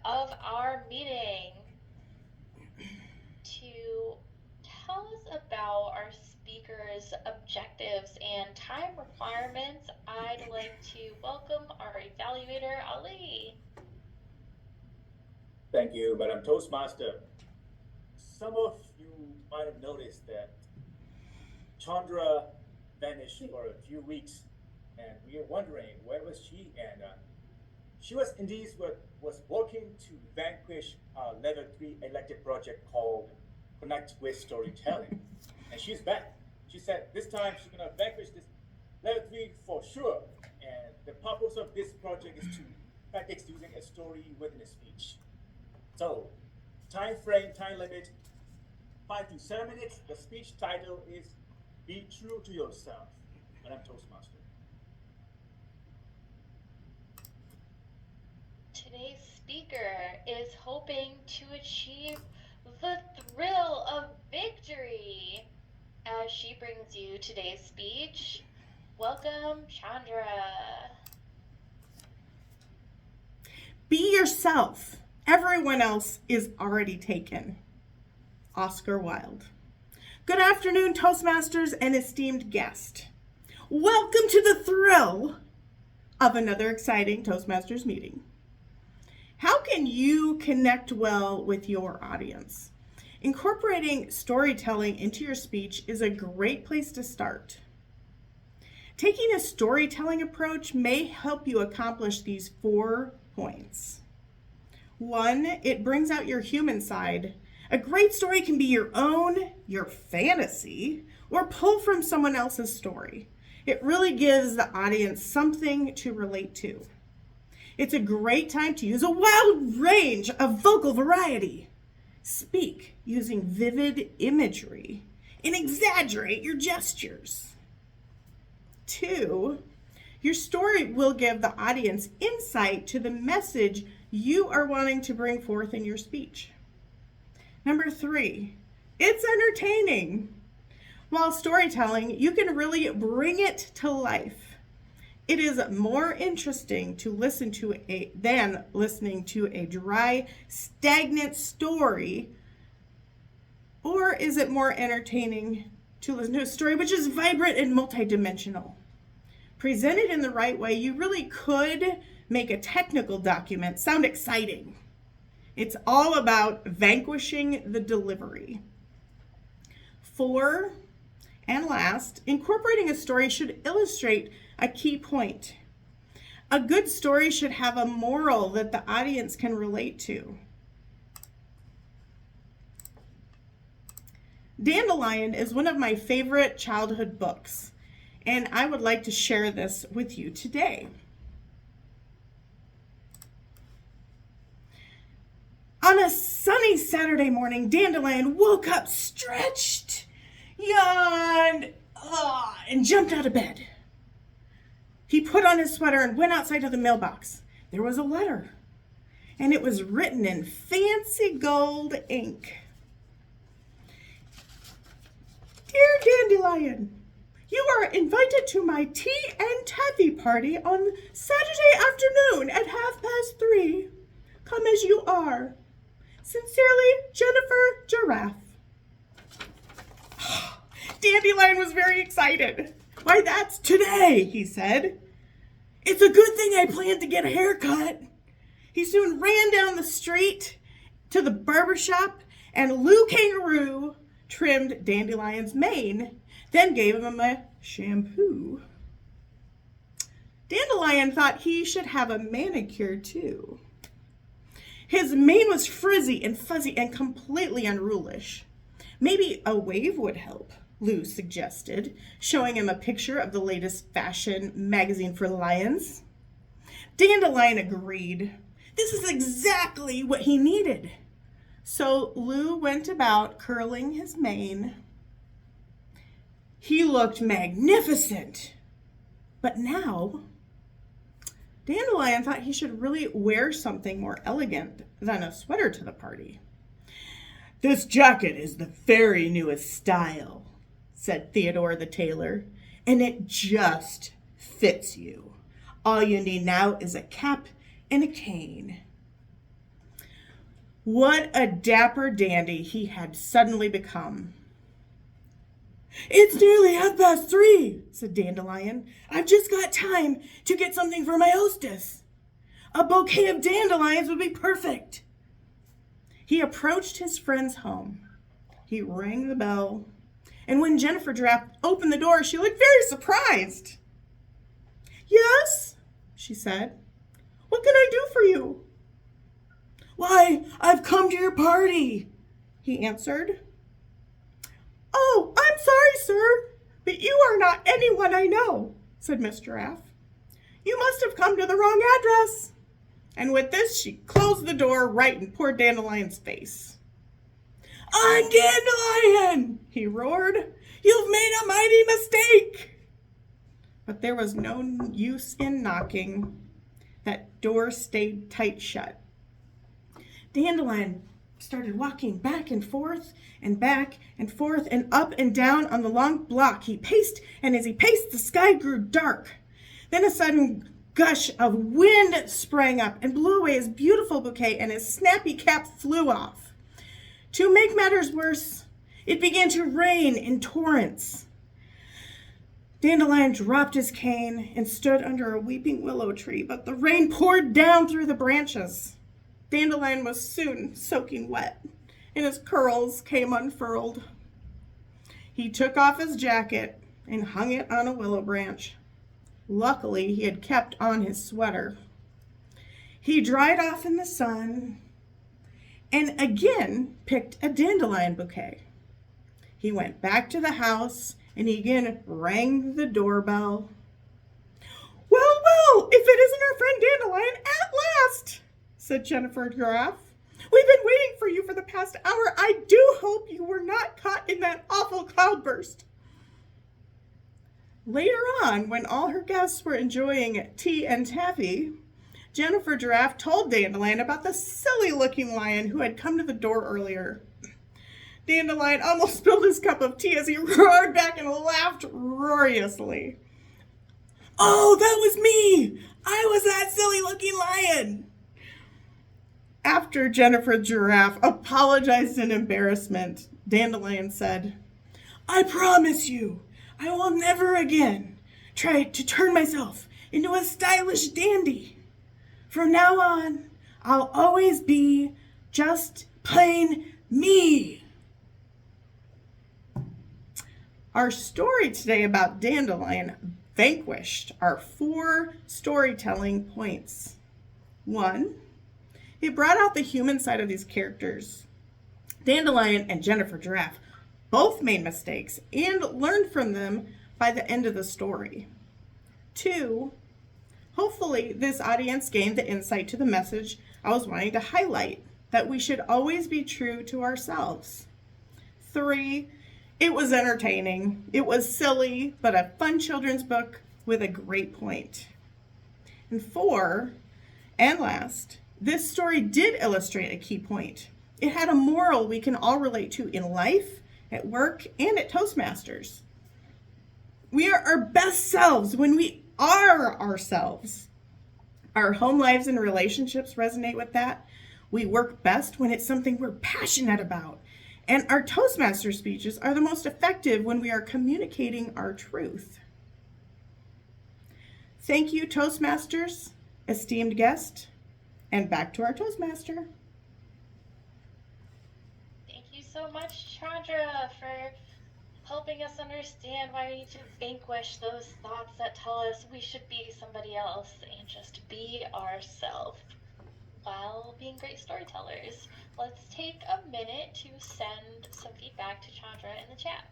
of our meeting. To tell us about our speakers' objectives and time requirements, I'd like to welcome our evaluator, Ali. Thank you, Madam Toastmaster. Some of you might have noticed that Chandra vanished for a few weeks, and we are wondering where was she? And she was indeed was working to vanquish a level 3 elective project called Connect with Storytelling, and she's back. She said this time she's gonna vanquish this level 3 for sure. And the purpose of this project is to practice using a story within a speech. So, time frame, time limit, 5 to 7 minutes. The speech title is Be True to Yourself. And I'm Toastmaster. Today's speaker is hoping to achieve the thrill of victory as she brings you today's speech. Welcome, Chandra. Be yourself. Everyone else is already taken. Oscar Wilde. Good afternoon, Toastmasters and esteemed guest. Welcome to the thrill of another exciting Toastmasters meeting. How can you connect well with your audience? Incorporating storytelling into your speech is a great place to start. Taking a storytelling approach may help you accomplish these 4 points. 1, it brings out your human side. A great story can be your own, your fantasy, or pull from someone else's story. It really gives the audience something to relate to. It's a great time to use a wild range of vocal variety. Speak using vivid imagery and exaggerate your gestures. 2, your story will give the audience insight to the message you are wanting to bring forth in your speech. Number 3, it's entertaining. While storytelling, you can really bring it to life. It is more interesting to listen to than listening to a dry, stagnant story. Or is it more entertaining to listen to a story which is vibrant and multidimensional? Presented in the right way, you really could make a technical document sound exciting. It's all about vanquishing the delivery. 4, and last, incorporating a story should illustrate a key point. A good story should have a moral that the audience can relate to. Dandelion is one of my favorite childhood books, and I would like to share this with you today. On a sunny Saturday morning, Dandelion woke up stretched, yawned, and jumped out of bed. He put on his sweater and went outside to the mailbox. There was a letter, and it was written in fancy gold ink. Dear Dandelion, you are invited to my tea and taffy party on Saturday afternoon at 3:30. Come as you are. Sincerely, Jennifer Giraffe. Dandelion was very excited. Why, that's today, he said. It's a good thing I planned to get a haircut. He soon ran down the street to the barber shop, and Lou Kangaroo trimmed Dandelion's mane, then gave him a shampoo. Dandelion thought he should have a manicure too. His mane was frizzy and fuzzy and completely unrulish. Maybe a wave would help, Lou suggested, showing him a picture of the latest fashion magazine for lions. Dandelion agreed. This is exactly what he needed. So Lou went about curling his mane. He looked magnificent. But now, Dandelion thought he should really wear something more elegant than a sweater to the party. This jacket is the very newest style, said Theodore the tailor, and it just fits you. All you need now is a cap and a cane. What a dapper dandy he had suddenly become. "It's nearly 3:30, said Dandelion. "I've just got time to get something for my hostess. A bouquet of dandelions would be perfect." He approached his friend's home. He rang the bell, and when Jennifer Giraffe opened the door, she looked very surprised. "Yes," she said. "What can I do for you?" "Why, I've come to your party," he answered. "Oh, I'm sorry, sir, but you are not anyone I know," said Miss Giraffe. "You must have come to the wrong address." And with this, she closed the door right in poor Dandelion's face. "I'm Dandelion," he roared. "You've made a mighty mistake." But there was no use in knocking. That door stayed tight shut. Dandelion started walking back and forth and back and forth and up and down on the long block. He paced, and as he paced, the sky grew dark. Then a sudden gush of wind sprang up and blew away his beautiful bouquet, and his snappy cap flew off. To make matters worse, it began to rain in torrents. Dandelion dropped his cane and stood under a weeping willow tree, but the rain poured down through the branches. Dandelion was soon soaking wet, and his curls came unfurled. He took off his jacket and hung it on a willow branch. Luckily, he had kept on his sweater. He dried off in the sun and again picked a dandelion bouquet. He went back to the house and he again rang the doorbell. Well, if it isn't our friend Dandelion at last," said Jennifer Giraffe. "We've been waiting for you for the past hour. I do hope you were not caught in that awful cloudburst." Later on, when all her guests were enjoying tea and taffy, Jennifer Giraffe told Dandelion about the silly-looking lion who had come to the door earlier. Dandelion almost spilled his cup of tea as he roared back and laughed roariously. "Oh, that was me! I was that silly-looking lion!" After Jennifer Giraffe apologized in embarrassment, Dandelion said, "I promise you, I will never again try to turn myself into a stylish dandy. From now on, I'll always be just plain me." Our story today about Dandelion vanquished our 4 storytelling points. 1, it brought out the human side of these characters. Dandelion and Jennifer Giraffe both made mistakes and learned from them by the end of the story. 2, hopefully this audience gained the insight to the message I was wanting to highlight, that we should always be true to ourselves. 3, it was entertaining. It was silly, but a fun children's book with a great point. And 4, and last, this story did illustrate a key point. It had a moral we can all relate to in life, at work, and at Toastmasters. We are our best selves when we are ourselves. Our home lives and relationships resonate with that. We work best when it's something we're passionate about. And our Toastmaster speeches are the most effective when we are communicating our truth. Thank you, Toastmasters, esteemed guest, and back to our Toastmaster. Thank you so much, Chandra, for helping us understand why we need to vanquish those thoughts that tell us we should be somebody else and just be ourselves while being great storytellers. Let's take a minute to send some feedback to Chandra in the chat.